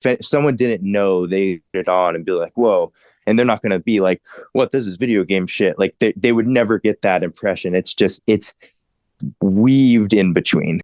if someone didn't know, they put it on and be like, whoa. And they're not going to be like, what, this is video game shit. Like they would never get that impression. It's just, it's weaved in between.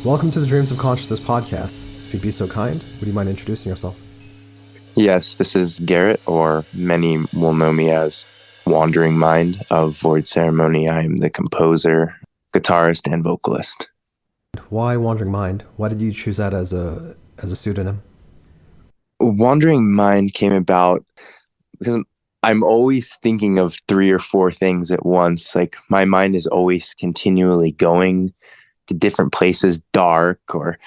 Welcome to the Dreams of Consciousness podcast. If you'd be so kind, would you mind introducing yourself? Yes, this is Garrett, or many will know me as Wandering Mind of VoidCeremony. I am the composer, guitarist, and vocalist. Why Wandering Mind? Why did you choose that as a pseudonym? Wandering Mind came about because I'm always thinking of 3 or 4 things at once. Like, my mind is always continually going to different places, dark or,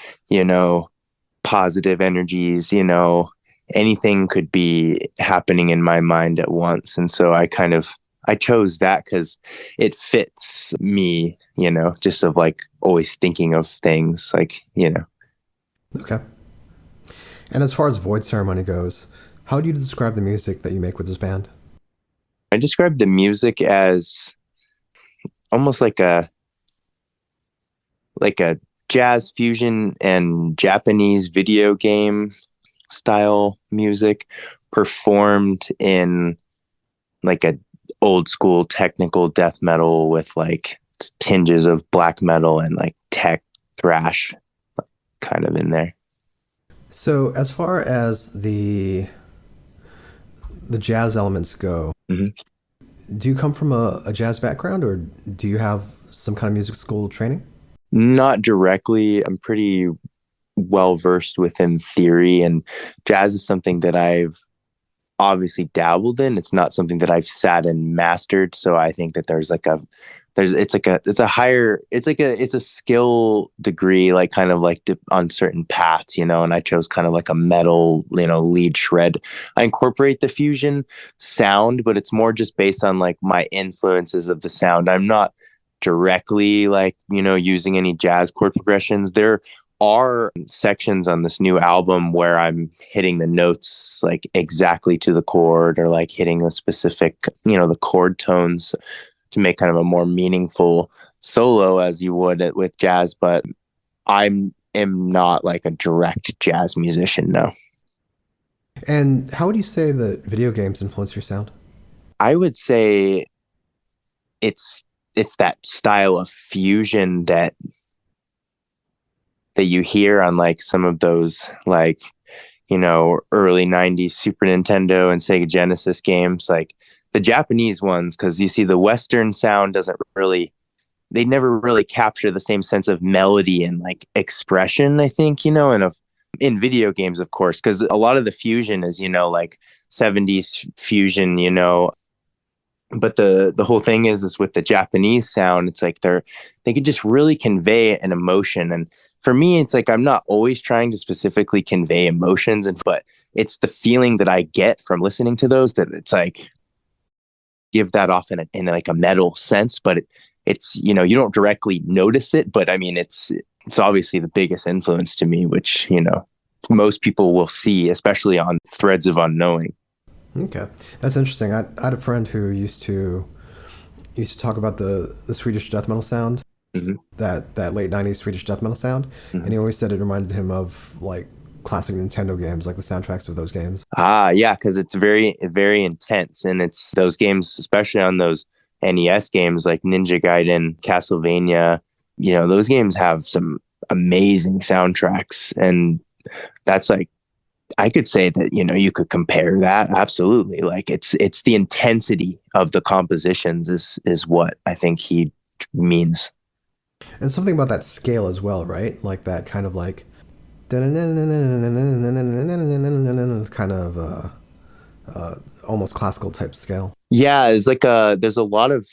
positive energies, anything could be happening in my mind at once. And so I chose that because it fits me, just of like always thinking of things Okay. And as far as VoidCeremony goes, how do you describe the music that you make with this band? I describe the music as almost like a jazz fusion and Japanese video game style music performed in like a old school technical death metal with like tinges of black metal and like tech thrash kind of in there. So as far as the jazz elements go, do you come from a jazz background, or do you have some kind of music school training? Not directly. I'm pretty well versed within theory, and jazz is something that I've obviously dabbled in. It's not something that I've sat and mastered. So I think that it's a skill degree, like kind of like on certain paths, and I chose kind of like a metal, lead shred. I incorporate the fusion sound, but it's more just based on like my influences of the sound. I'm not directly like, using any jazz chord progressions. There are sections on this new album where I'm hitting the notes like exactly to the chord, or like hitting a specific, the chord tones to make kind of a more meaningful solo as you would with jazz. But am not like a direct jazz musician, no. And how would you say that video games influence your sound? I would say it's that style of fusion that you hear on like some of those like, early 90s Super Nintendo and Sega Genesis games, like the Japanese ones, because you see the Western sound they never really capture the same sense of melody and like expression, I think, in video games, of course, because a lot of the fusion is, like 70s fusion, but the whole thing is with the Japanese sound, it's like they could just really convey an emotion. And for me, it's like I'm not always trying to specifically convey emotions, but it's the feeling that I get from listening to those that it's like give that off in like a metal sense. But it's you don't directly notice it, but I mean it's obviously the biggest influence to me, which most people will see, especially on Threads of Unknowing. Okay, that's interesting. I had a friend who used to talk about the Swedish death metal sound, that late 90s Swedish death metal sound, and he always said it reminded him of like classic Nintendo games, like the soundtracks of those games. Yeah, because it's very, very intense, and it's those games, especially on those NES games like Ninja Gaiden, Castlevania. Those games have some amazing soundtracks, and that's like I could say that you could compare that, absolutely. Like it's the intensity of the compositions is what I think he means. And something about that scale as well, right? Like that kind of like kind of almost classical type scale. Yeah, it's like there's a lot of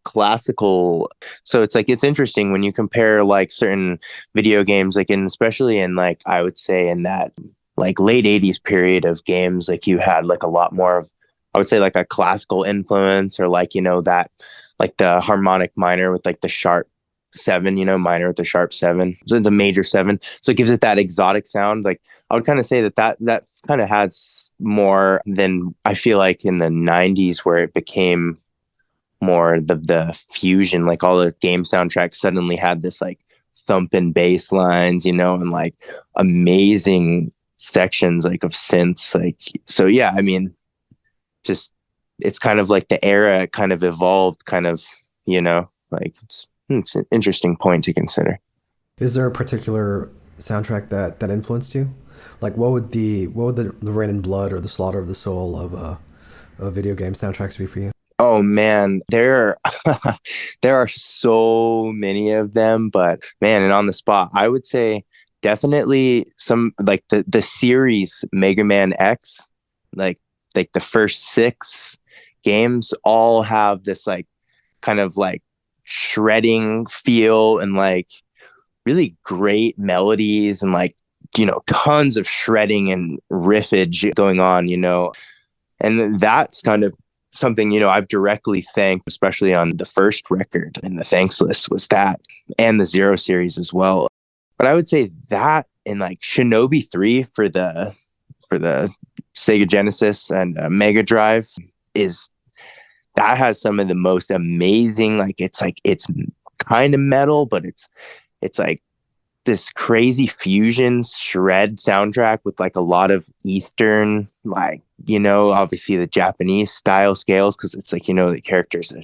classical. So it's like it's interesting when you compare like certain video games, like especially in like I would say in that like late 80s period of games, like you had like a lot more of, I would say, like a classical influence, or like that like the harmonic minor with like the sharp 7, minor with the sharp 7, so it's a major 7, so it gives it that exotic sound. Like I would kind of say that kind of had more than I feel like in the 90s, where it became more the fusion, like all the game soundtracks suddenly had this like thumping bass lines, and like amazing sections like of synths, like. So yeah, I mean, just it's kind of like the era kind of evolved, kind of, like it's an interesting point to consider. Is there a particular soundtrack that influenced you? Like, what would the Rain and Blood or the Slaughter of the Soul of video game soundtracks be for you? Oh man, there are so many of them, but man, and on the spot, I would say definitely some like the series Mega Man X, like like the first six games all have this like kind of like shredding feel and like really great melodies and like tons of shredding and riffage going on, and that's kind of something I've directly thanked, especially on the first record in the thanks list, was that, and the Zero series as well. But I would say that and like Shinobi 3 for the Sega Genesis and Mega Drive is that has some of the most amazing, it's kind of metal, but it's like this crazy fusion shred soundtrack with like a lot of Eastern, like, obviously the Japanese style scales, because it's like, the character's a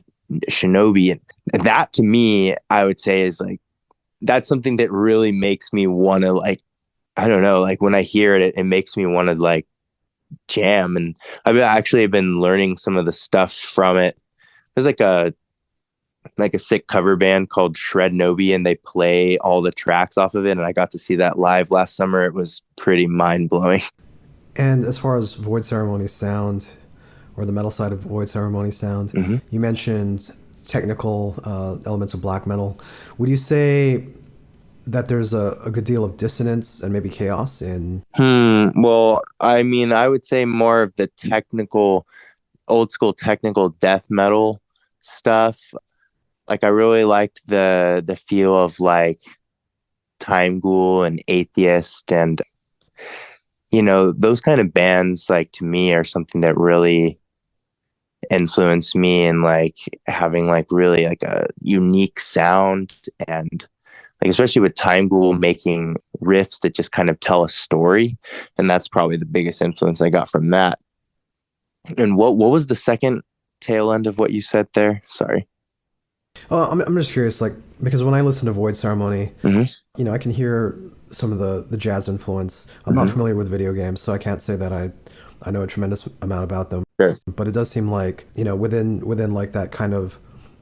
shinobi. And that to me, I would say is like, that's something that really makes me want to like, I don't know, like when I hear it, it makes me want to like jam. And actually been learning some of the stuff from it. There's like a sick cover band called Shred Nobi, and they play all the tracks off of it. And I got to see that live last summer. It was pretty mind blowing. And as far as Void Ceremony sound, or the metal side of Void Ceremony sound, Mm-hmm. you mentioned technical elements of black metal. Would you say that there's a good deal of dissonance and maybe chaos in? Well, I mean, I would say more of the technical, old school technical death metal stuff. Like I really liked the feel of like Time Ghoul and Atheist, and those kind of bands, like to me, are something that really influenced me in like having like really like a unique sound, and like especially with Time Ghoul making riffs that just kind of tell a story, and that's probably the biggest influence I got from that. And what was the second tail end of what you said there? Sorry. I'm just curious, like, because when I listen to Void Ceremony, Mm-hmm. I can hear some of the jazz influence. I'm not Mm-hmm. familiar with video games, so I can't say that I know a tremendous amount about them. Sure. But it does seem like, within like that kind of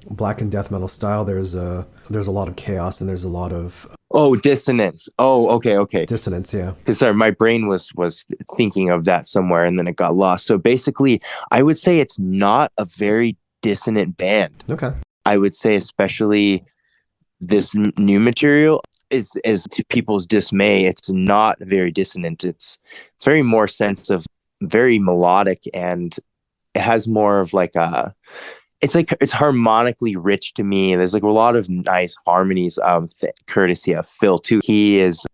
black and death metal style, there's a lot of chaos and there's a lot of Oh, dissonance. Oh, okay. dissonance. Yeah. Because sorry, my brain was thinking of that somewhere, and then it got lost. So basically, I would say it's not a very dissonant band. Okay. I would say, especially this new material, is to people's dismay, it's not very dissonant. It's very more sense of very melodic, and it has more of like a. It's like it's harmonically rich to me. There's like a lot of nice harmonies, courtesy of Phil too. He is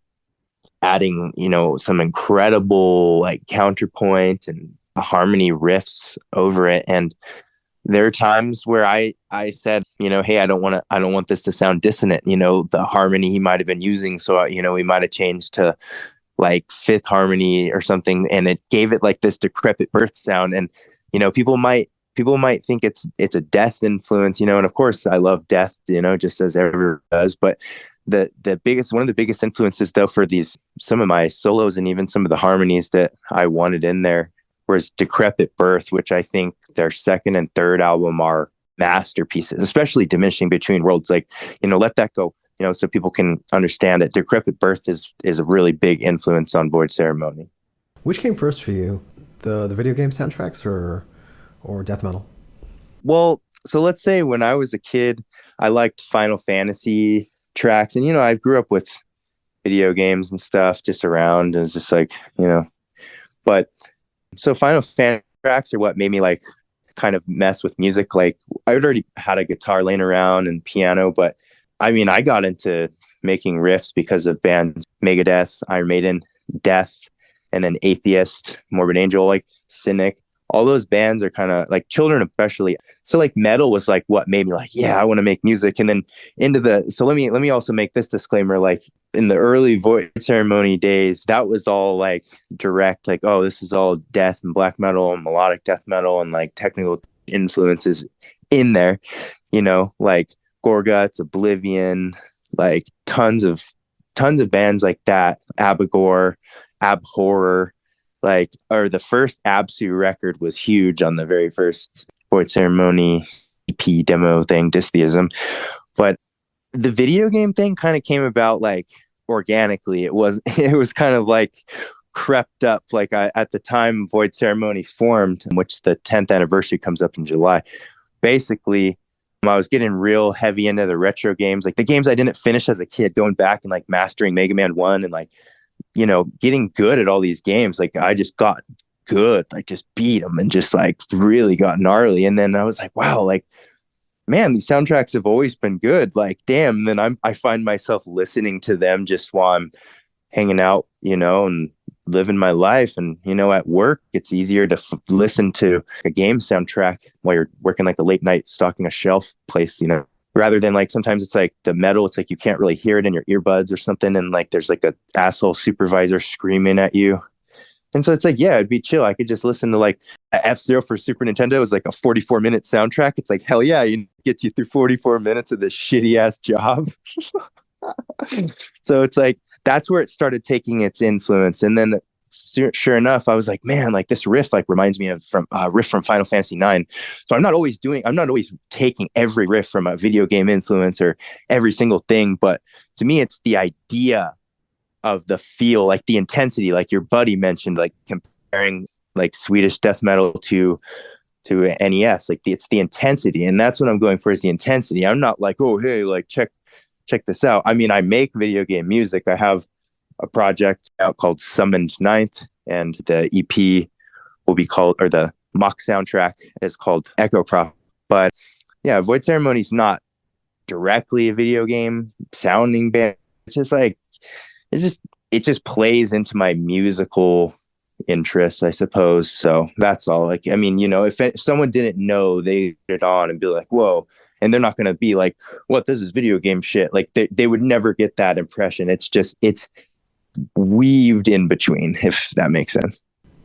adding, some incredible like counterpoint and harmony riffs over it. And there are times where I said, hey, I don't want this to sound dissonant, the harmony he might have been using. So, we might have changed to like fifth harmony or something, and it gave it like this decrepit birth sound. And, people might think it's a death influence, and of course I love death, just as everyone does. But one of the biggest influences though for some of my solos and even some of the harmonies that I wanted in there was Decrepit Birth, which I think their second and third album are masterpieces, especially Diminishing Between Worlds. Like, Let That Go, so people can understand it. Decrepit Birth is a really big influence on Void Ceremony. Which came first for you, the video game soundtracks or death metal? Well, so let's say when I was a kid, I liked Final Fantasy tracks, and I grew up with video games and stuff just around, and it's just like, but so Final Fantasy tracks are what made me like kind of mess with music. Like I already had a guitar laying around and piano, but I mean, I got into making riffs because of bands Megadeth, Iron Maiden, Death, and then Atheist, Morbid Angel, like Cynic. All those bands are kind of like Children, especially. So like metal was like what made me like, yeah, I want to make music. And then so let me also make this disclaimer. Like in the early Void Ceremony days, that was all like direct, like, oh, this is all death and black metal and melodic death metal and like technical influences in there, like Gorguts, Oblivion, like tons of tons of bands like that, Abigor, Abhorror, like, or the first Absu record was huge on the very first VoidCeremony EP demo thing, Dystheism. But the video game thing kind of came about like organically. It was kind of like crept up. Like at the time VoidCeremony formed, which the 10th anniversary comes up in July. Basically, I was getting real heavy into the retro games, like the games I didn't finish as a kid, going back and like mastering Mega Man 1 and like, you know, getting good at all these games. Like I just got good, like just beat them and just like really got gnarly. And then I was like, wow, like, man, these soundtracks have always been good. Like, damn. And then I find myself listening to them just while I'm hanging out, you know, and living my life. And, you know, at work, it's easier to listen to a game soundtrack while you're working like a late night stocking a shelf place, you know, rather than like sometimes it's like the metal, it's like you can't really hear it in your earbuds or something. And like there's like a asshole supervisor screaming at you. And so it's like, yeah, it'd be chill. I could just listen to like F-Zero for Super Nintendo is like a 44-minute soundtrack. It's like, hell yeah, you get you through 44 minutes of this shitty ass job. So it's like, that's where it started taking its influence. And then sure enough, I was like, man, like this riff like reminds me of from riff from Final Fantasy 9. So I'm not always taking every riff from a video game influence or every single thing. But to me, it's the idea of the feel, like the intensity, like your buddy mentioned, like comparing like Swedish death metal to NES, like it's the intensity. And that's what I'm going for, is the intensity. I'm not like, oh, hey, like check this out. I mean, I make video game music. I have a project out called Summoned Ninth, and the EP will be called, or the mock soundtrack is called Echo Prop. But yeah, VoidCeremony is not directly a video game sounding band. It's just like, it just plays into my musical interests, I suppose. So that's all. Like, I mean, you know, if someone didn't know, they put it on and be like, whoa. And they're not going to be like, what, this is video game shit. Like they would never get that impression. It's weaved in between, if that makes sense.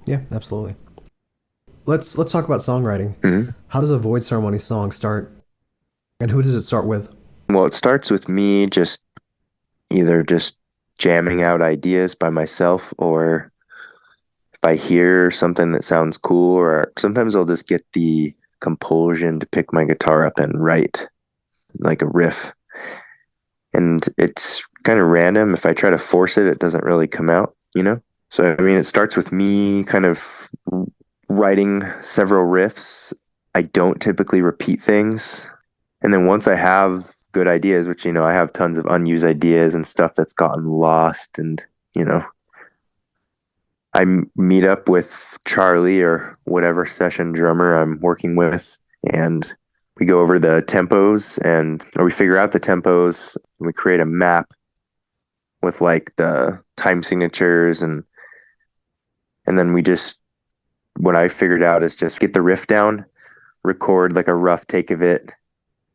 Yeah, absolutely. Let's talk about songwriting. Mm-hmm. How does a VoidCeremony song start, and who does it start with? Well, it starts with me either jamming out ideas by myself, or if I hear something that sounds cool, or sometimes I'll just get the compulsion to pick my guitar up and write like a riff. And it's kind of random. If I try to force it, it doesn't really come out, you know? So, I mean, it starts with me kind of writing several riffs. I don't typically repeat things. And then once I have good ideas, which, you know, I have tons of unused ideas and stuff that's gotten lost, and, you know, I meet up with Charlie or whatever session drummer I'm working with, and we go over the tempos, or we figure out the tempos, and we create a map with like the time signatures, and then what I figured out is just get the riff down, record like a rough take of it,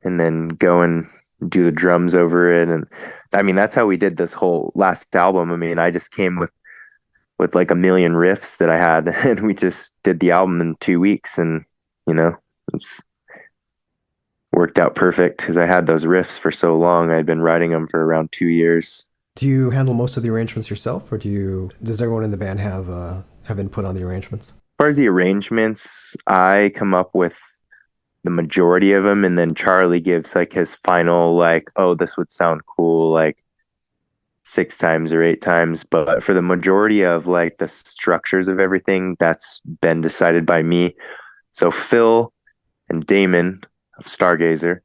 and then go and do the drums over it. And I mean, that's how we did this whole last album. I mean, I just came with like a million riffs that I had, and we just did the album in 2 weeks, and, you know, it's worked out perfect because I had those riffs for so long. I'd been writing them for around 2 years. Do you handle most of the arrangements yourself, or does everyone in the band have input on the arrangements? As far as the arrangements, I come up with the majority of them, and then Charlie gives like his final, like, oh, this would sound cool, like 6 times or 8 times. But for the majority of like the structures of everything, that's been decided by me. So Phil and Damon of Stargazer,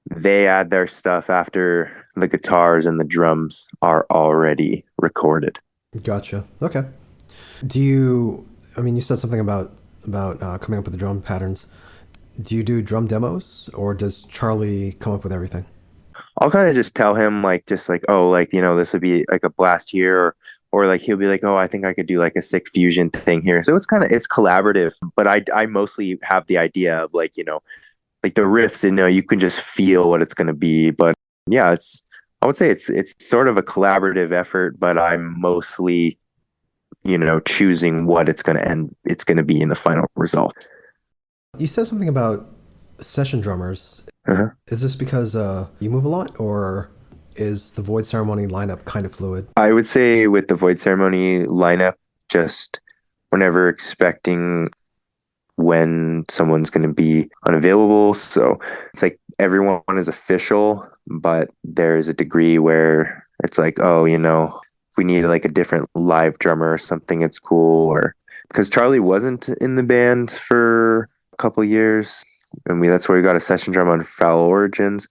they add their stuff after the guitars and the drums are already recorded. Gotcha. Okay. You said something about coming up with the drum patterns. Do you do drum demos, or does Charlie come up with everything? I'll kind of just tell him like, oh, like, you know, this would be like a blast here, or like he'll be like, oh, I think I could do like a sick fusion thing here. So it's collaborative, but I mostly have the idea of like, you know, like the riffs, you know, you can just feel what it's going to be. But yeah, I would say it's sort of a collaborative effort, but I'm mostly, you know, choosing what it's going to be in the final result. You said something about session drummers. Uh-huh. Is this because you move a lot, or is the VoidCeremony lineup kind of fluid? I would say with the VoidCeremony lineup, just we're never expecting when someone's going to be unavailable. So it's like everyone is official, but there's a degree where it's like, oh, if we need like a different live drummer or something, it's cool. Or because Charlie wasn't in the band for a couple years, and that's where we got a session drum on Foul Origins.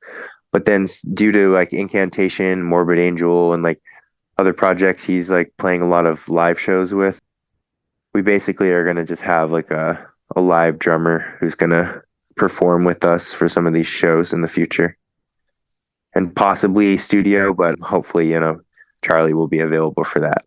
But then due to like Incantation, Morbid Angel, and like other projects he's like playing a lot of live shows with, we basically are going to just have like a live drummer who's going to perform with us for some of these shows in the future. And possibly studio, but hopefully, Charlie will be available for that.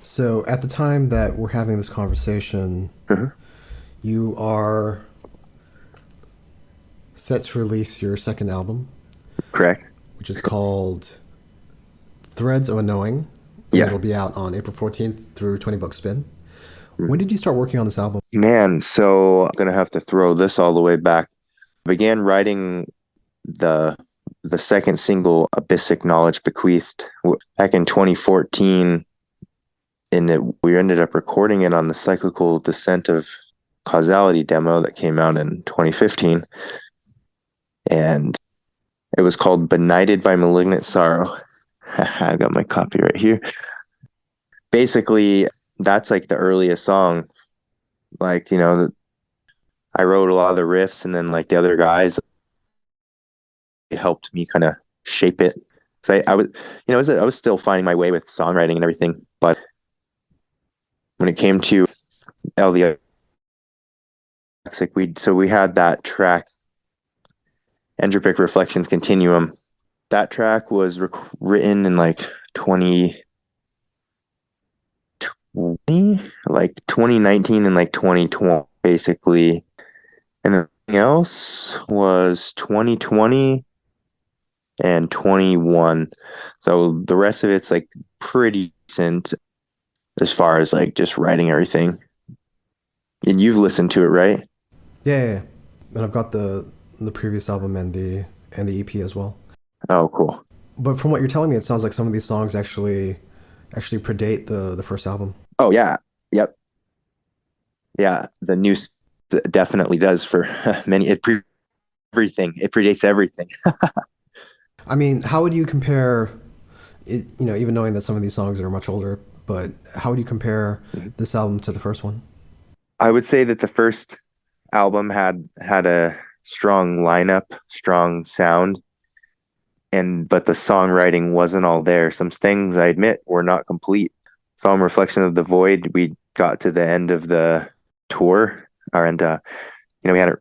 So at the time that we're having this conversation, you are set to release your second album, Correct. which is called Threads of Unknowing, and it'll Yes. be out on April 14th through 20 Bucks Spin. Mm. When did you start working on this album? Man, so I'm gonna have to throw this all the way back. I began writing the second single, Abyssic Knowledge Bequeathed, back in 2014, and we ended up recording it on the Cyclical Descent of Causality demo that came out in 2015, and it was called Benighted by Malignant Sorrow. I got my copy right here. Basically, that's like the earliest song. Like, I wrote a lot of the riffs, and then like the other guys, it helped me kind of shape it. So I was still finding my way with songwriting and everything, but when it came to LVO, like we had that track, Entropic Reflections Continuum. That track was written in like 2020, like 2019 and like 2020, basically. And everything else was 2020 and 21. So the rest of it's like pretty decent as far as like just writing everything. And you've listened to it, right? Yeah. And I've got the previous album and the EP as well. Oh, cool. But from what you're telling me, it sounds like some of these songs actually predate the first album. Oh yeah. Yep. Yeah. The new definitely does for many. Everything. It predates everything. I mean, how would you compare it, even knowing that some of these songs are much older, but how would you compare this album to the first one? I would say that the first album had a strong lineup, strong sound, but the songwriting wasn't all there. Some things, I admit, were not complete. From Reflection of the Void, we got to the end of the tour, and we had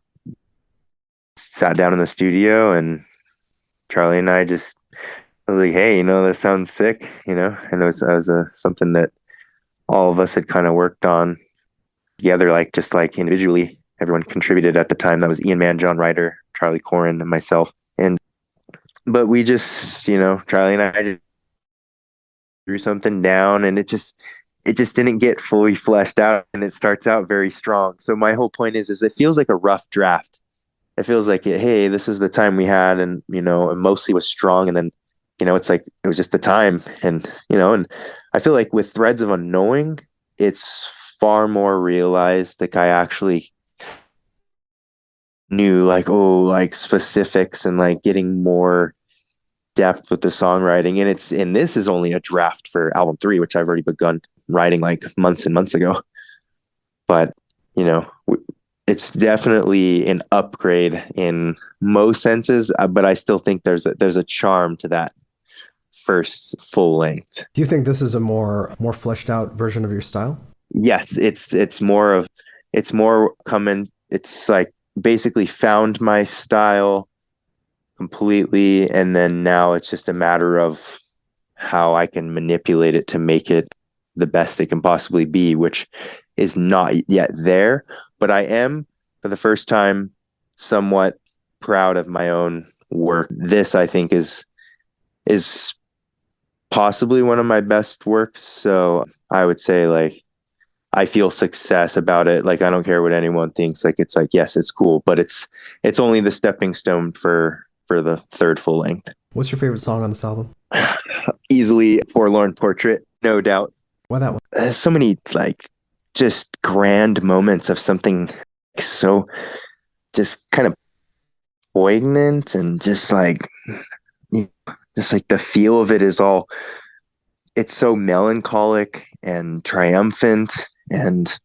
sat down in the studio, and Charlie and I just was like, hey, this sounds sick, and it was something that all of us had kind of worked on together, like just like individually. Everyone contributed at the time. That was Ian Mann, John Ryder, Charlie Corin, and myself. But we just, Charlie and I just threw something down, and it just didn't get fully fleshed out, and it starts out very strong. So my whole point is it feels like a rough draft. It feels like, hey, this is the time we had, and and mostly was strong, and then it's like it was just the time, and and I feel like with Threads of Unknowing, it's far more realized. Like I actually knew like specifics and like getting more depth with the songwriting, and this is only a draft for album 3, which I've already begun writing like months and months ago. But it's definitely an upgrade in most senses, but I still think there's a charm to that first full length. Do you think this is a more fleshed out version of your style? Yes, it's more coming. It's like basically found my style completely, and then now it's just a matter of how I can manipulate it to make it the best it can possibly be, which is not yet there, but I am, for the first time, somewhat proud of my own work. This, I think, is possibly one of my best works. So I would say, like, I feel success about it. Like, I don't care what anyone thinks. Like, it's like, yes, it's cool, but it's only the stepping stone for the third full length. What's your favorite song on this album? Easily Forlorn Portrait, no doubt. Why that one? So many like just grand moments of something so just kind of poignant, and just like the feel of it is all, it's so melancholic and triumphant, and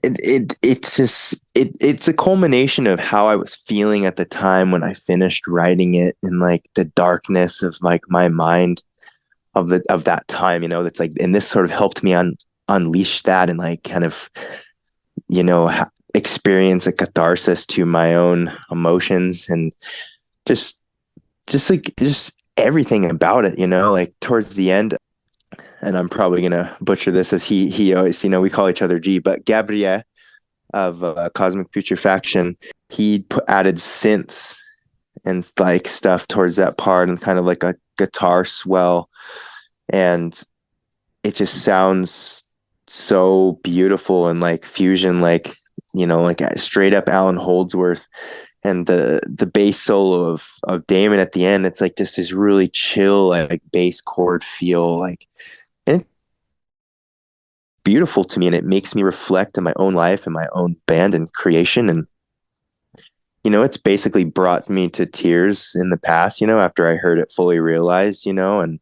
it's a culmination of how I was feeling at the time when I finished writing it, and like the darkness of like my mind of that time, that's like, and this sort of helped me unleash that, and like kind of experience a catharsis to my own emotions, and just everything about it, like towards the end. And I'm probably gonna butcher this, as he always, we call each other G, but Gabriel of Cosmic Putrefaction, added synths and like stuff towards that part and kind of like a guitar swell, and it just sounds so beautiful and like fusion, like like straight up Alan Holdsworth. And the bass solo of Damon at the end, it's like just this really chill like bass chord feel, like, and it's beautiful to me, and it makes me reflect on my own life and my own band and creation. And it's basically brought me to tears in the past, after I heard it fully realized, and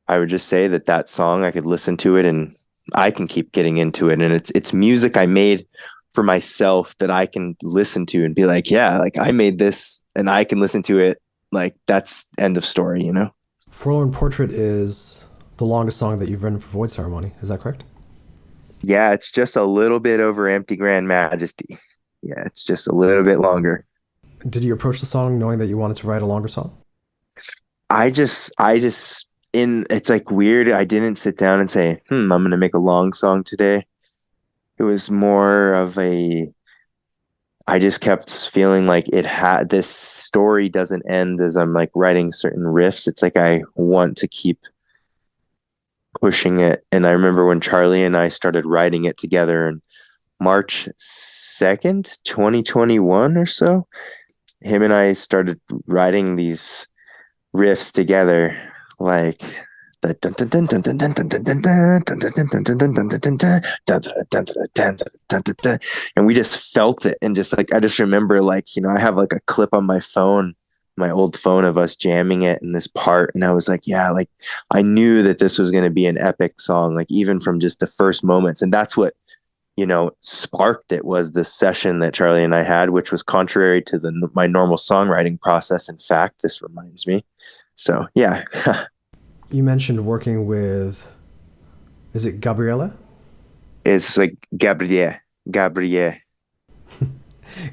I would just say that song, I could listen to it and I can keep getting into it. And it's music I made for myself that I can listen to and be like, yeah, like I made this and I can listen to it. Like that's end of story, Forlorn Portrait is the longest song that you've written for VoidCeremony. Is that correct? Yeah, it's just a little bit over Empty Grand Majesty. Yeah, it's just a little bit longer. Did you approach the song knowing that you wanted to write a longer song? It's like weird. I didn't sit down and say, I'm going to make a long song today. It was more of I just kept feeling like this story doesn't end as I'm like writing certain riffs. It's like I want to keep pushing it. And I remember when Charlie and I started writing it together in March 2nd, 2021 or so, him and I started writing these riffs together, like the and we just felt it. And just like I just remember, like, I have like a clip on my phone, my old phone, of us jamming it in this part, and I was like, yeah, like I knew that this was going to be an epic song, like even from just the first moments. And that's what sparked it, was the session that Charlie and I had, which was contrary to my normal songwriting process. In fact, this reminds me. So yeah. You mentioned working with, is it Gabriella? It's like Gabrielle.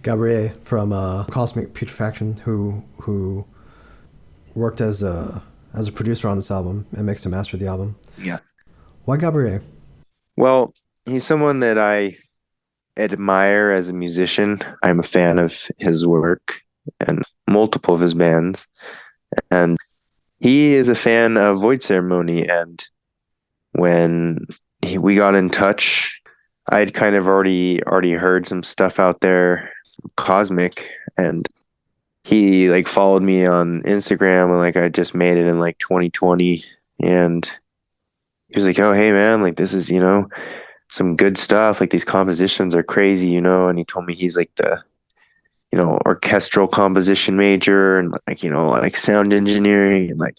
Gabrielle from Cosmic Putrefaction, who worked as a producer on this album and mixed and mastered the album. Yes. Why Gabrielle? Well, he's someone that I admire as a musician. I'm a fan of his work and multiple of his bands. And he is a fan of VoidCeremony. And when we got in touch, I'd kind of already heard some stuff out there, Cosmic, and he like followed me on Instagram, and like I just made it in like 2020, and he was like, "Oh, hey man, like this is, some good stuff. Like these compositions are crazy, and he told me he's like the, orchestral composition major, and like, like sound engineering, and like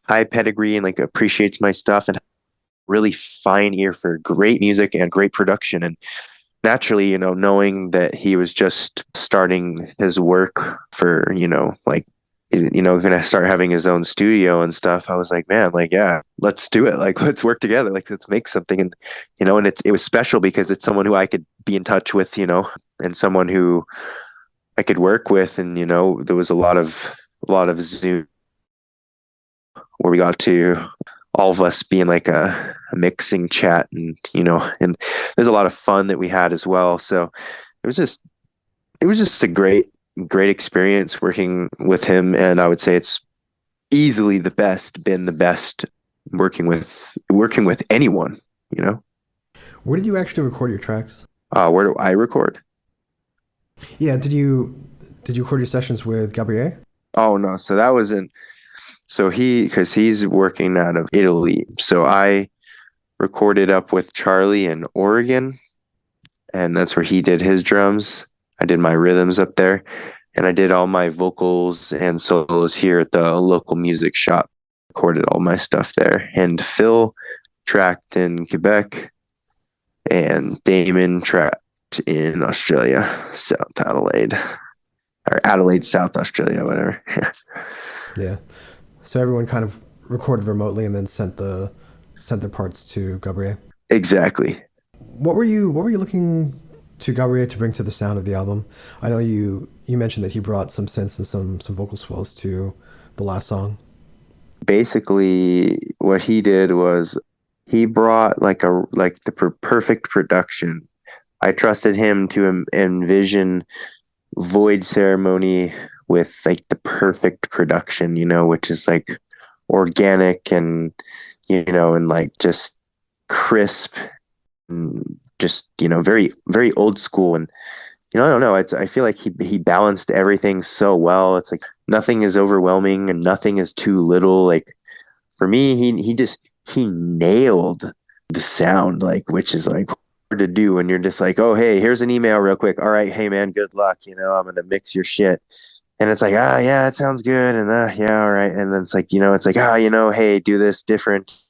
high pedigree, and like appreciates my stuff, and really fine ear for great music and great production." And naturally, knowing that he was just starting his work for, like, going to start having his own studio and stuff, I was like, man, like, yeah, let's do it. Like, let's work together. Like, let's make something. And, and it was special because it's someone who I could be in touch with, and someone who I could work with. And, there was a lot of Zoom where we got to all of us being like a mixing chat, and and there's a lot of fun that we had as well. So it was just a great experience working with him, and I would say it's easily been the best working with anyone. Where did you actually record your tracks? Where do I record? Yeah, did you record your sessions with Gabrielle? Oh no, so that wasn't. So because he's working out of Italy, so I recorded up with Charlie in Oregon, and that's where he did his drums. I did my rhythms up there, and I did all my vocals and solos here at the local music shop. Recorded all my stuff there, and Phil tracked in Quebec, and Damon tracked in Australia, South Adelaide, or Adelaide, South Australia, whatever. Yeah. So everyone kind of recorded remotely and then sent their parts to Gabrielle. Exactly. What were you looking to Gabrielle to bring to the sound of the album? I know you mentioned that he brought some synths and some vocal swells to the last song. Basically, what he did was he brought like the perfect production. I trusted him to envision VoidCeremony with like the perfect production, which is like organic and and like just crisp and just very very old school. And I don't know, I feel like he balanced everything so well. It's like nothing is overwhelming and nothing is too little. Like for me, he nailed the sound, like, which is like hard to do when you're just like, oh hey, here's an email real quick. All right, hey man, good luck. I'm gonna mix your shit. And it's like, yeah, it sounds good. And yeah, all right. And then it's like, it's like, hey, do this different.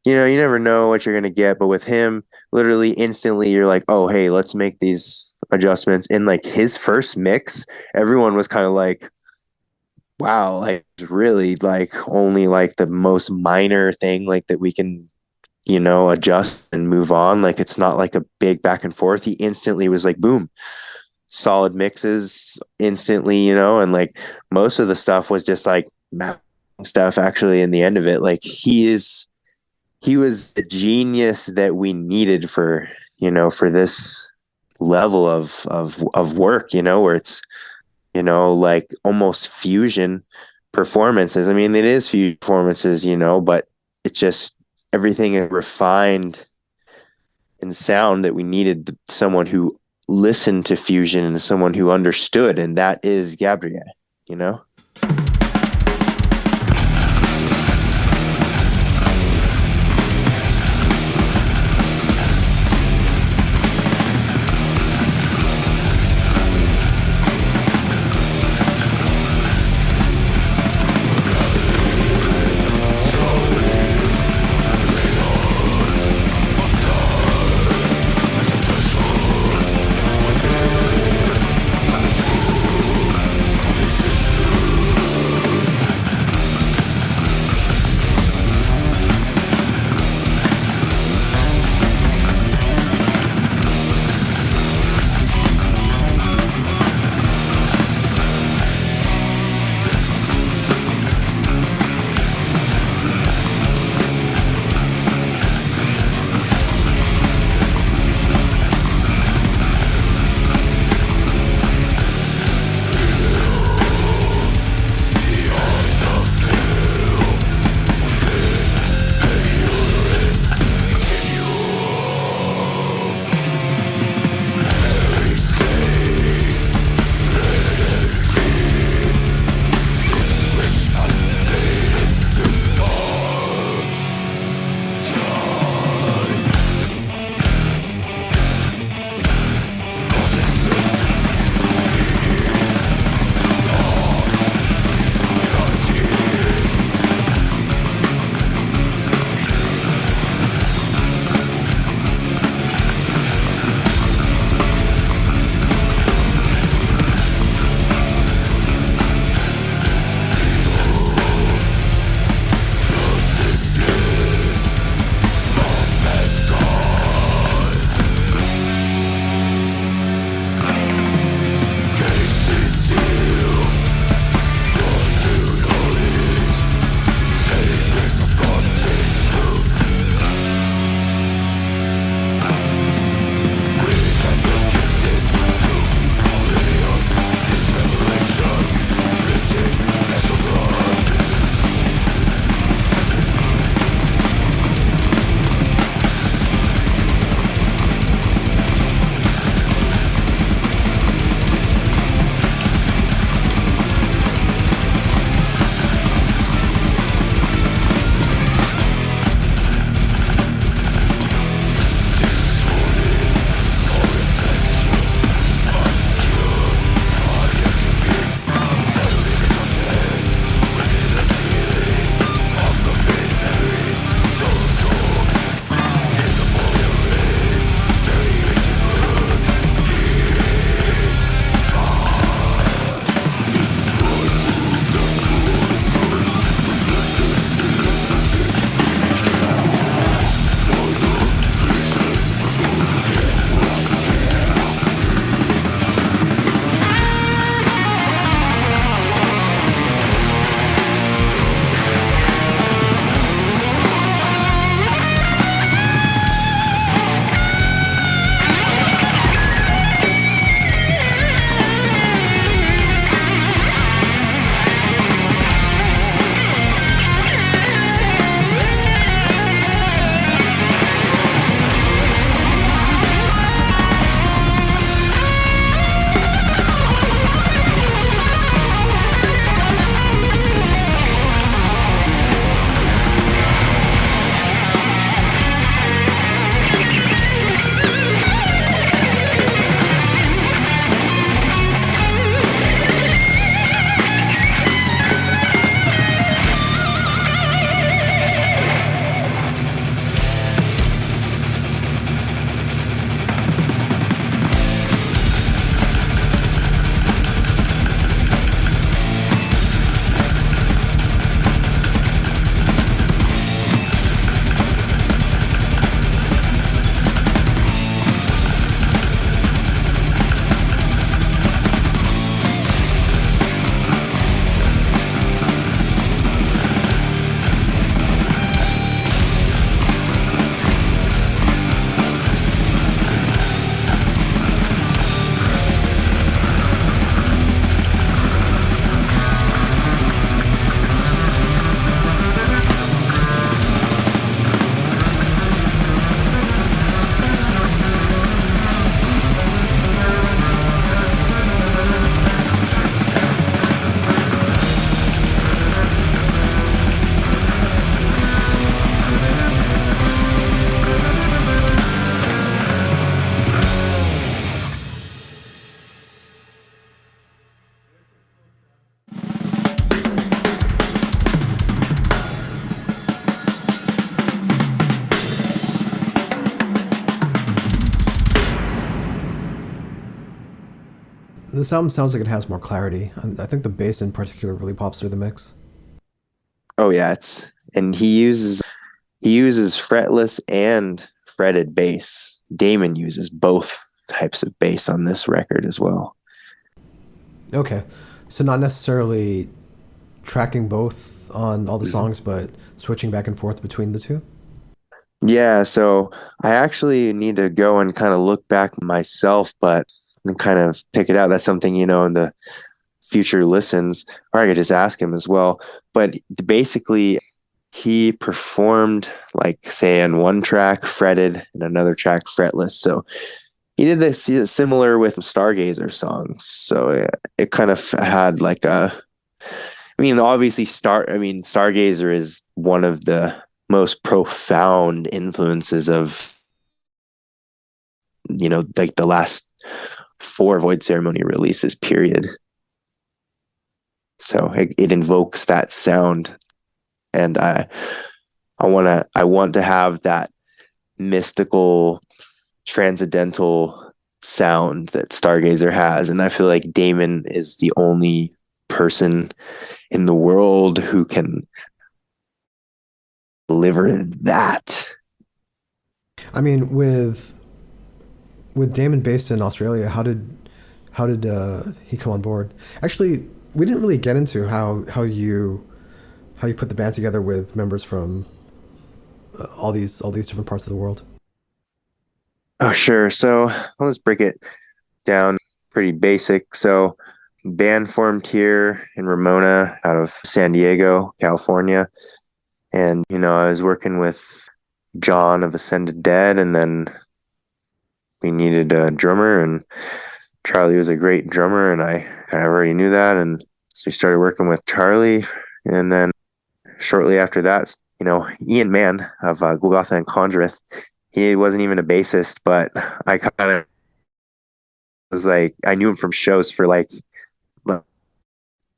You never know what you're gonna get. But with him, literally instantly, you're like, oh hey, let's make these adjustments. In like his first mix, everyone was kind of like, wow, like really like only like the most minor thing like that we can adjust and move on. Like it's not like a big back and forth. He instantly was like, boom, solid mixes instantly, and like most of the stuff was just like stuff actually in the end of it. Like he was the genius that we needed for, for this level of work, where it's, like almost fusion performances. I mean, it is fusion performances, but it's just everything is refined in sound that we needed someone who listened to fusion and someone who understood, and that is Gabriel, you know? This album sounds like it has more clarity. I think the bass in particular really pops through the mix. Oh yeah, and he uses fretless and fretted bass. Damon uses both types of bass on this record as well. Okay, so not necessarily tracking both on all the songs, but switching back and forth between the two. Yeah, so I actually need to go and kind of look back myself, but and kind of pick it out. That's something, in the future listens, or I could just ask him as well. But basically, he performed, like, say, on one track fretted and another track fretless. So he did this similar with Stargazer songs. So it kind of had like obviously Stargazer is one of the most profound influences of, like the last 4 Void Ceremony releases, period. So it invokes that sound, and I want to have that mystical, transcendental sound that Stargazer has, and I feel like Damon is the only person in the world who can deliver that. I mean, with Damon based in Australia, how did he come on board? Actually, we didn't really get into how you put the band together with members from all these different parts of the world. Oh, sure. So let's break it down pretty basic. So band formed here in Ramona out of San Diego, California. And, I was working with John of Ascended Dead, and then we needed a drummer, and Charlie was a great drummer, and I kind of already knew that. And so we started working with Charlie. And then shortly after that, Ian Mann of Golgotha and Conjureth, he wasn't even a bassist, but I kind of was like, I knew him from shows for like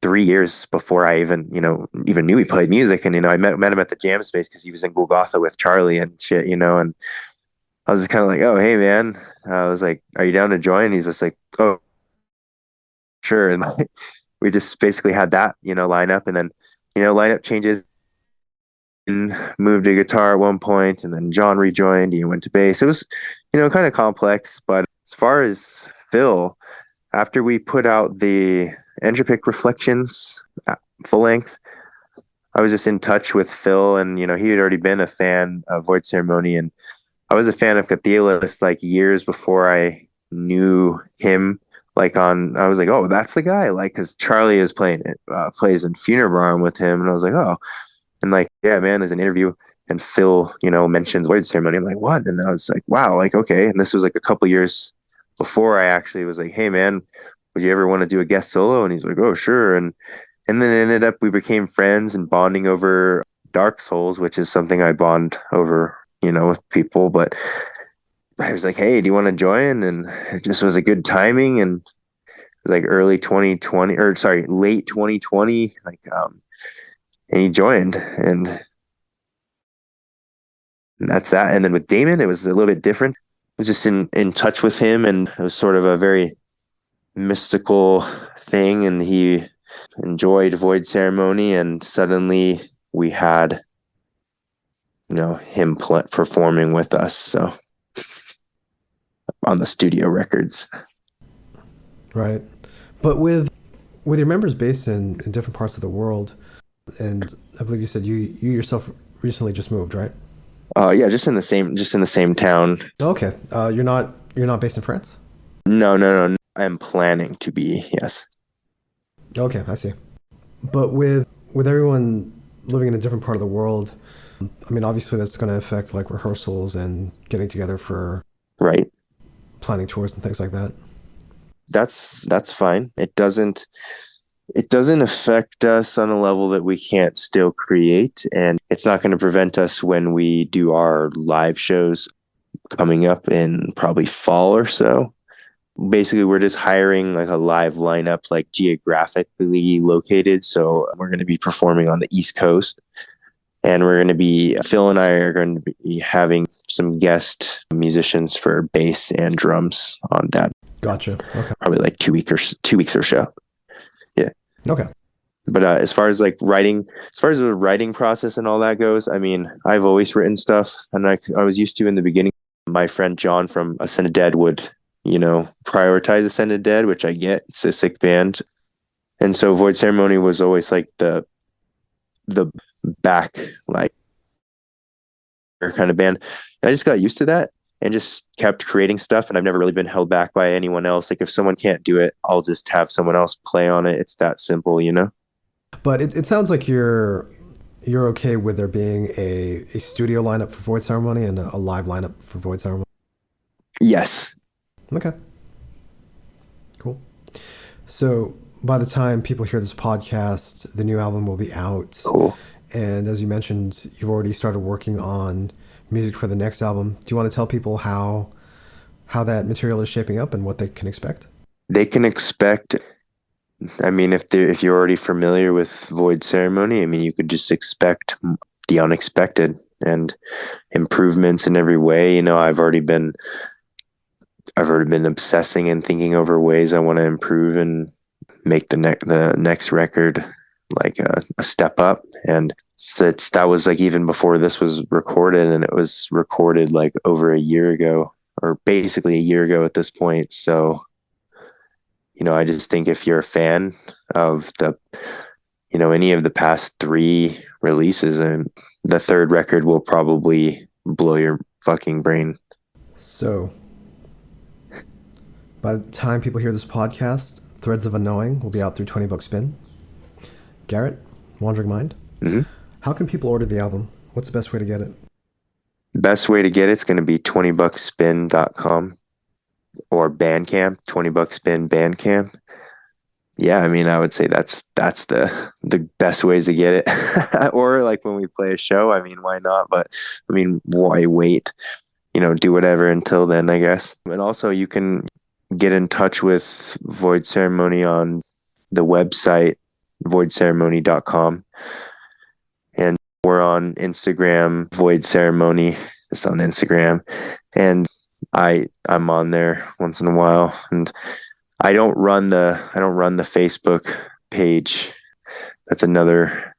3 years before I even knew he played music. And, I met him at the jam space because he was in Golgotha with Charlie and shit, and I was kind of like, oh, hey, man. I was like, are you down to join? He's just like, oh, sure. And we just basically had that, line up, and then, lineup changes, and moved to guitar at one point, and then John rejoined. He went to bass. It was, kind of complex. But as far as Phil, after we put out the Entropic Reflections full length, I was just in touch with Phil, and he had already been a fan of Void Ceremony, and I was a fan of Cathedral like years before I knew him. I was like, oh, that's the guy, like, because Charlie is plays in Funeral with him, and I was like, oh, and like, yeah, man, there's an interview, and Phil, mentions Void Ceremony. I'm like, what? And I was like, wow, like, okay. And this was like a couple years before I actually was like, hey, man, would you ever want to do a guest solo? And he's like, oh, sure. And then it ended up, we became friends and bonding over Dark Souls, which is something I bond over, with people. But I was like, hey, do you want to join? And it just was a good timing. And it was like late 2020, and he joined, and that's that. And then with Damon, it was a little bit different. I was just in touch with him, and it was sort of a very mystical thing, and he enjoyed Void Ceremony, and suddenly we had him performing with us, so on the studio records. Right. But with your members based in different parts of the world, and I believe you said you yourself recently just moved, right? Yeah, just in the same town. Okay. You're not based in France? No. I'm planning to be, yes. Okay, I see. But with everyone living in a different part of the world, I mean, obviously that's going to affect like rehearsals and getting together for right planning tours and things like that. That's fine. It doesn't affect us on a level that we can't still create, and it's not going to prevent us when we do our live shows coming up in probably fall or so. Basically, we're just hiring like a live lineup, like geographically located. So we're going to be performing on the East Coast, and Phil and I are going to be having some guest musicians for bass and drums on that. Gotcha. Okay. Probably like 2 weeks or so. Yeah. Okay. But as far as like writing, as far as the writing process and all that goes, I mean, I've always written stuff, and I was used to in the beginning. My friend John from Ascended Dead would, prioritize Ascended Dead, which I get. It's a sick band, and so Void Ceremony was always like the back like kind of band. And I just got used to that and just kept creating stuff, and I've never really been held back by anyone else. Like if someone can't do it, I'll just have someone else play on it. It's that simple, you know? But it sounds like you're okay with there being a studio lineup for Void Ceremony and a live lineup for Void Ceremony. Yes. Okay. Cool. So by the time people hear this podcast, the new album will be out. Cool. And as you mentioned, you've already started working on music for the next album. Do you want to tell people how that material is shaping up and what they can expect? They can expect, I mean, if you're already familiar with Void Ceremony, I mean, you could just expect the unexpected and improvements in every way. I've already been obsessing and thinking over ways I want to improve and make the next record like a step up. And so that was like even before this was recorded, and it was recorded like over a year ago, or basically a year ago at this point. So I just think if you're a fan of any of the past 3 releases, and the third record will probably blow your fucking brain. So by the time people hear this podcast, Threads of Unknowing will be out through $20 Spin. Garrett, Wandering Mind. Mm-hmm. How can people order the album? What's the best way to get it? Best way to get it's going to be $20spin.com or Bandcamp, $20 Spin Bandcamp. Yeah, I mean, I would say that's the best ways to get it. Or like when we play a show, I mean, why not? But I mean, why wait? Do whatever until then, I guess. And also you can get in touch with Void Ceremony on the website, voidceremony.com. And we're on Instagram, Void Ceremony. It's on Instagram. And I'm on there once in a while. And I don't run the Facebook page. That's another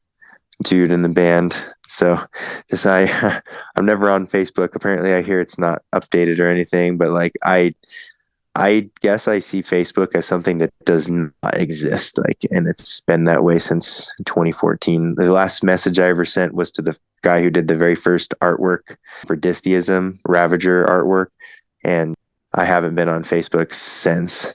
dude in the band. So I'm never on Facebook. Apparently I hear it's not updated or anything, but like I guess I see Facebook as something that does not exist. Like, and it's been that way since 2014. The last message I ever sent was to the guy who did the very first artwork for Dystiasm, Ravager artwork. And I haven't been on Facebook since.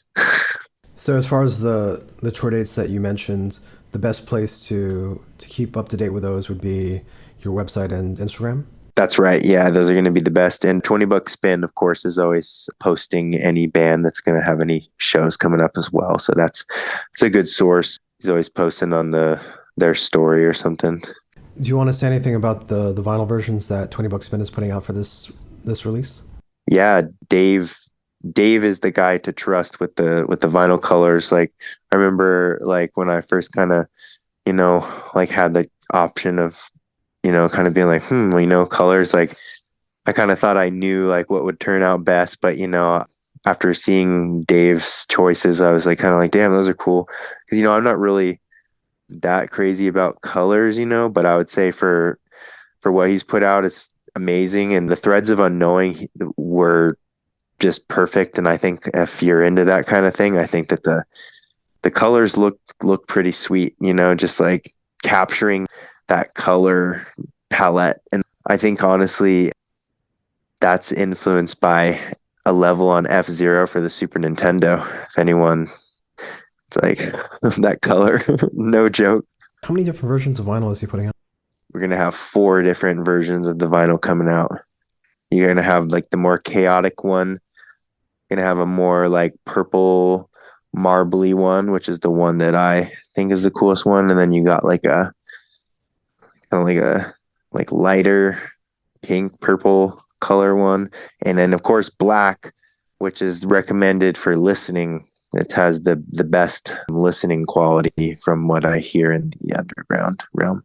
So as far as the tour dates that you mentioned, the best place to keep up to date with those would be your website and Instagram? That's right. Yeah, those are going to be the best. And $20 Spin, of course, is always posting any band that's going to have any shows coming up as well. So it's a good source. He's always posting on their story or something. Do you want to say anything about the vinyl versions that $20 Spin is putting out for this release? Yeah, Dave is the guy to trust with the vinyl colors. Like I remember like when I first kind of, like had the option of, kind of being like, colors, like I kind of thought I knew like what would turn out best. But, after seeing Dave's choices, I was like, kind of like, damn, those are cool. Cause I'm not really that crazy about colors, but I would say for what he's put out, it's amazing. And the Threads of Unknowing were just perfect. And I think if you're into that kind of thing, I think that the colors look pretty sweet, just like capturing that color palette. And I think honestly that's influenced by a level on F-Zero for the Super Nintendo. If anyone, it's like that color, no joke. How many different versions of vinyl is he putting out? We're going to have 4 different versions of the vinyl coming out. You're going to have like the more chaotic one. You're going to have a more like purple marbly one, which is the one that I think is the coolest one. And then you got like a kind of like a lighter pink purple color one. And then of course black, which is recommended for listening. It has the best listening quality from what I hear in the underground realm.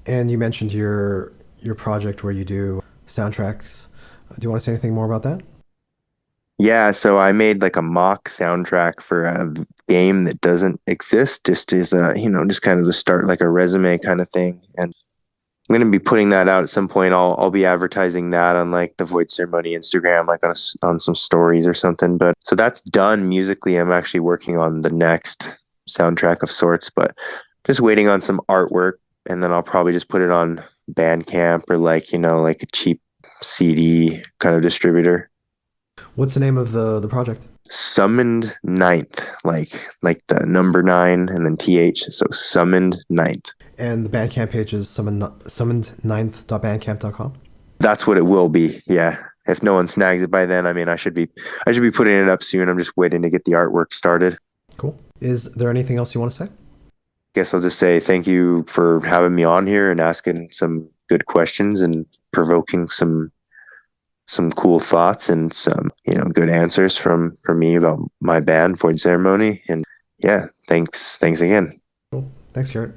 And you mentioned your project where you do soundtracks. Do you want to say anything more about that? Yeah, so I made like a mock soundtrack for a game that doesn't exist, just as a, just kind of to start like a resume kind of thing. And I'm gonna be putting that out at some point. I'll be advertising that on like the Void Ceremony Instagram, like on some stories or something. But so that's done musically. I'm actually working on the next soundtrack of sorts, but just waiting on some artwork, and then I'll probably just put it on Bandcamp or like like a cheap CD kind of distributor. What's the name of the project? Summoned Ninth, like the number nine and then th. So Summoned Ninth. And the Bandcamp page is summoned9th.bandcamp.com. That's what it will be. Yeah. If no one snags it by then, I mean, I should be putting it up soon. I'm just waiting to get the artwork started. Cool. Is there anything else you want to say? Guess I'll just say thank you for having me on here and asking some good questions and provoking some cool thoughts and some good answers from me about my band Void Ceremony. And yeah, thanks again. Cool. Thanks, Garrett.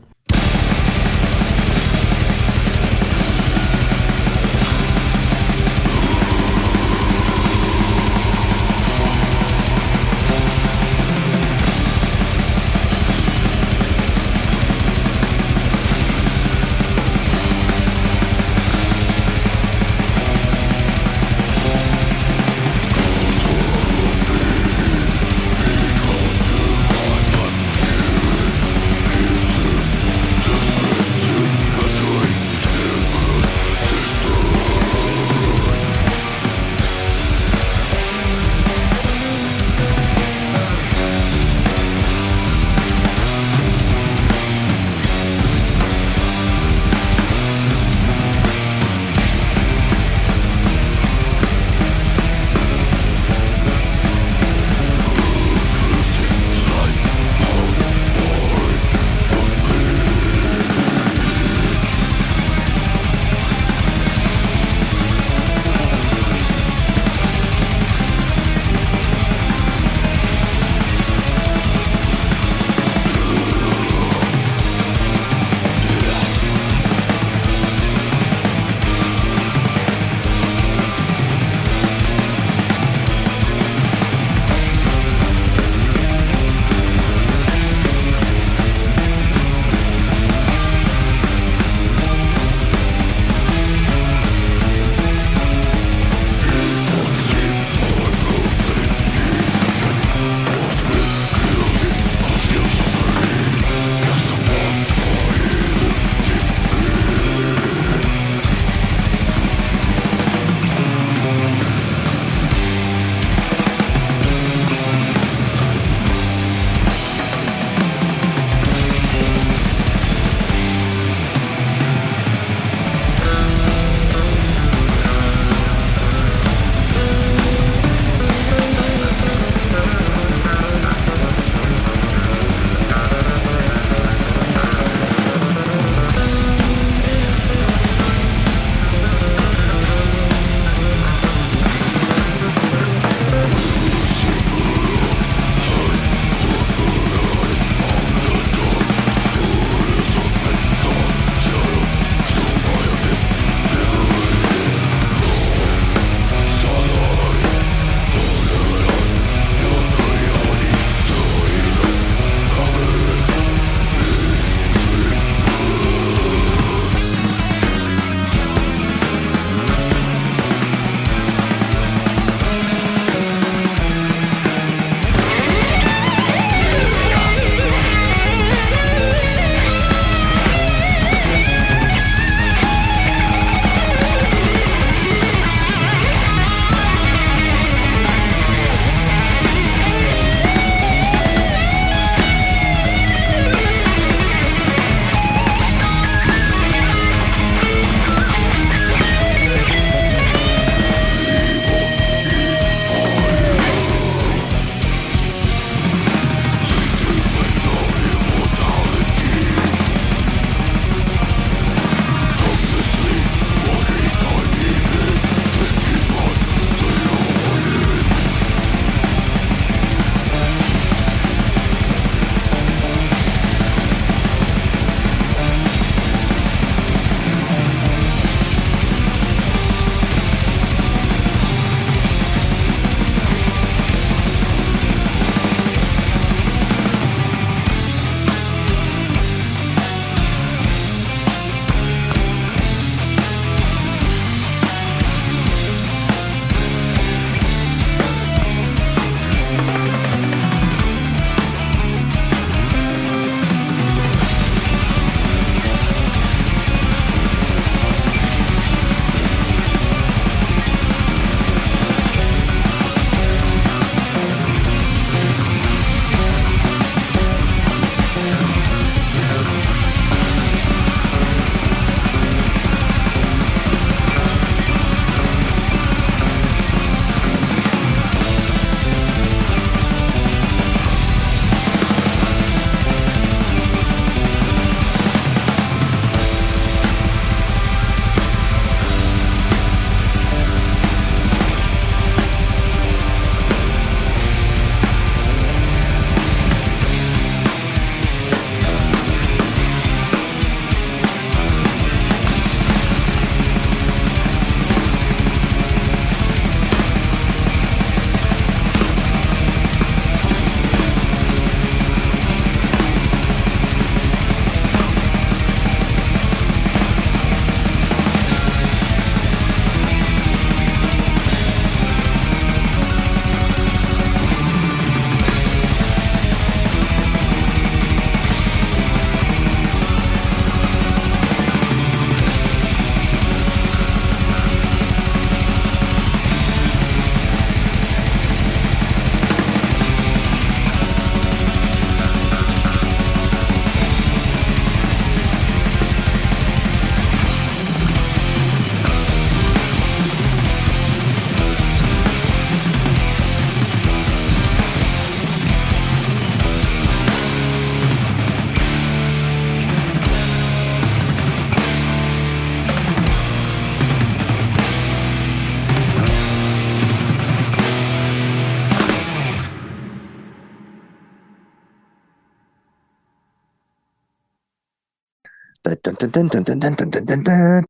dun, dun, dun, dun, dun, dun, dun, dun, dun.